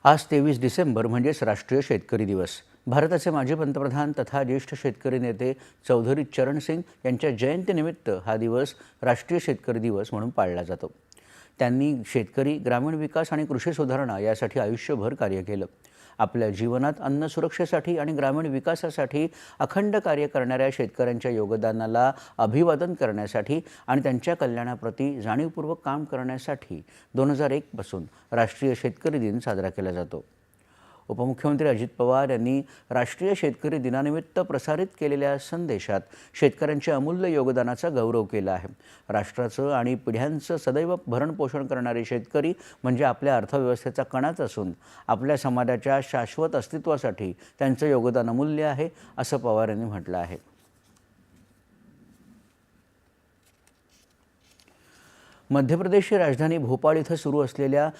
आज 23 डिसेंबर म्हणजेच राष्ट्रीय शेतकरी दिवस। भारताचे माजी पंतप्रधान तथा ज्येष्ठ शेतकरी नेते चौधरी चरण सिंग यांच्या जयंतीनिमित्त हा दिवस राष्ट्रीय शेतकरी दिवस म्हणून पाळला जातो। त्यांनी शेतकरी, ग्रामीण विकास आणि कृषी सुधारणा यासाठी आयुष्यभर कार्य केलं। आपल्या जीवनात अन्न सुरक्षेसाठी आणि ग्रामीण विकासासाठी अखंड कार्य करणाऱ्या शेतकऱ्यांच्या योगदानाला अभिवादन करण्यासाठी आणि त्यांच्या कल्याणाप्रती जाणीवपूर्वक काम करण्यासाठी 2001 पासून राष्ट्रीय शेतकरी दिन साजरा केला जातो। उपमुख्यमंत्री अजित पवार यांनी राष्ट्रीय शेतकरी दिनानिमित्त प्रसारित केलेल्या संदेशात शेतकऱ्यांच्या अमूल्य योगदानाचा गौरव केला आहे। राष्ट्राचं आणि पिढ्यांचं सदैव भरणपोषण करणारे शेतकरी म्हणजे आपल्या अर्थव्यवस्थेचा कणाच असून आपल्या समाजाच्या शाश्वत अस्तित्वासाठी त्यांचं योगदान अमूल्य आहे, असं पवार यांनी म्हटलं आहे। मध्य प्रदेशची राजधानी भोपाळ इथं सुरू असलेल्या